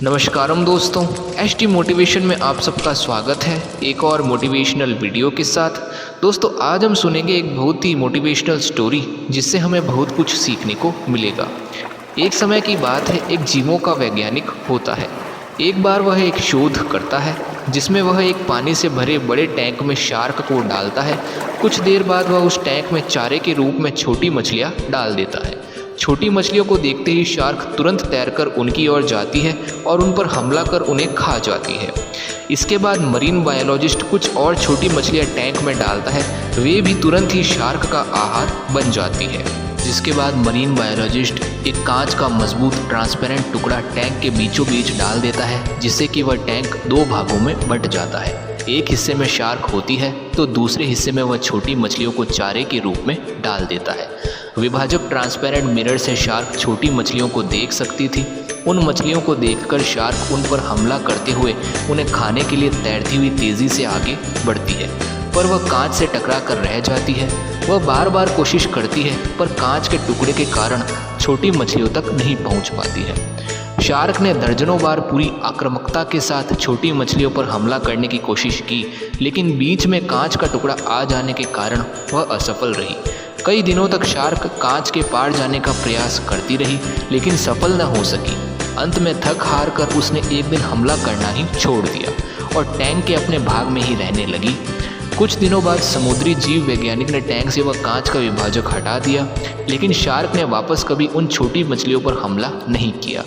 नमस्कारम दोस्तों, HT motivation में आप सबका स्वागत है एक और मोटिवेशनल वीडियो के साथ। दोस्तों आज हम सुनेंगे एक बहुत ही मोटिवेशनल स्टोरी जिससे हमें बहुत कुछ सीखने को मिलेगा। एक समय की बात है, एक जीवों का वैज्ञानिक होता है। एक बार वह एक शोध करता है जिसमें वह एक पानी से भरे बड़े टैंक में शार्क को डालता है। कुछ देर बाद वह उस टैंक में चारे के रूप में छोटी मछलियाँ डाल देता है। छोटी मछलियों को देखते ही शार्क तुरंत तैरकर उनकी ओर जाती है और उन पर हमला कर उन्हें खा जाती है। इसके बाद मरीन बायोलॉजिस्ट कुछ और छोटी मछलियां टैंक में डालता है, वे भी तुरंत ही शार्क का आहार बन जाती है। जिसके बाद मरीन बायोलॉजिस्ट एक कांच का मजबूत ट्रांसपेरेंट टुकड़ा टैंक के बीचों बीच डाल देता है, जिससे कि वह टैंक दो भागों में बंट जाता है। एक हिस्से में शार्क होती है तो दूसरे हिस्से में वह छोटी मछलियों को चारे के रूप में डाल देता है। विभाजक ट्रांसपेरेंट मिरर से शार्क छोटी मछलियों को देख सकती थी। उन मछलियों को देखकर शार्क उन पर हमला करते हुए उन्हें खाने के लिए तैरती हुई तेज़ी से आगे बढ़ती है, पर वह कांच से टकरा कर रह जाती है। वह बार बार कोशिश करती है पर कांच के टुकड़े के कारण छोटी मछलियों तक नहीं पहुंच पाती है। शार्क ने दर्जनों बार पूरी आक्रामकता के साथ छोटी मछलियों पर हमला करने की कोशिश की, लेकिन बीच में कांच का टुकड़ा आ जाने के कारण वह असफल रही। कई दिनों तक शार्क कांच के पार जाने का प्रयास करती रही, लेकिन सफल न हो सकी। अंत में थक हार कर उसने एक दिन हमला करना ही छोड़ दिया और टैंक के अपने भाग में ही रहने लगी। कुछ दिनों बाद समुद्री जीव वैज्ञानिक ने टैंक से वह कांच का विभाजक हटा दिया, लेकिन शार्क ने वापस कभी उन छोटी मछलियों पर हमला नहीं किया,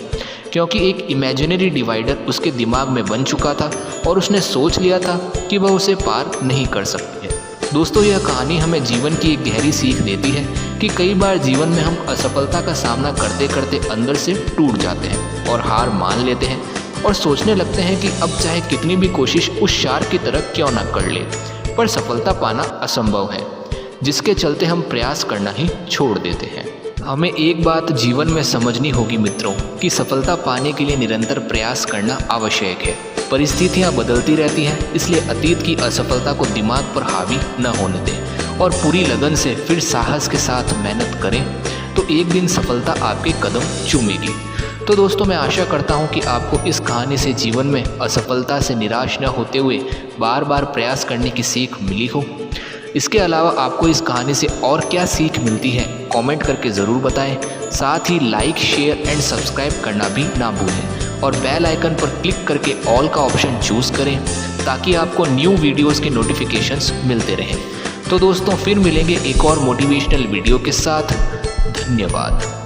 क्योंकि एक इमेजिनरी डिवाइडर उसके दिमाग में बन चुका था और उसने सोच लिया था कि वह उसे पार नहीं कर सकती है। दोस्तों यह कहानी हमें जीवन की एक गहरी सीख देती है कि कई बार जीवन में हम असफलता का सामना करते करते अंदर से टूट जाते हैं और हार मान लेते हैं और सोचने लगते हैं कि अब चाहे कितनी भी कोशिश उस शार्क की तरह क्यों ना कर ले, पर सफलता पाना असंभव है, जिसके चलते हम प्रयास करना ही छोड़ देते हैं। हमें एक बात जीवन में समझनी होगी मित्रों कि सफलता पाने के लिए निरंतर प्रयास करना आवश्यक है। परिस्थितियां बदलती रहती हैं, इसलिए अतीत की असफलता को दिमाग पर हावी न होने दें और पूरी लगन से फिर साहस के साथ मेहनत करें, तो एक दिन सफलता आपके कदम चूमेगी। तो दोस्तों मैं आशा करता हूं कि आपको इस कहानी से जीवन में असफलता से निराश न होते हुए बार बार प्रयास करने की सीख मिली हो। इसके अलावा आपको इस कहानी से और क्या सीख मिलती है कमेंट करके ज़रूर बताएं। साथ ही लाइक, शेयर एंड सब्सक्राइब करना भी ना भूलें और बेल आइकन पर क्लिक करके ऑल का ऑप्शन चूज़ करें ताकि आपको न्यू वीडियोस के नोटिफिकेशंस मिलते रहें। तो दोस्तों फिर मिलेंगे एक और मोटिवेशनल वीडियो के साथ। धन्यवाद।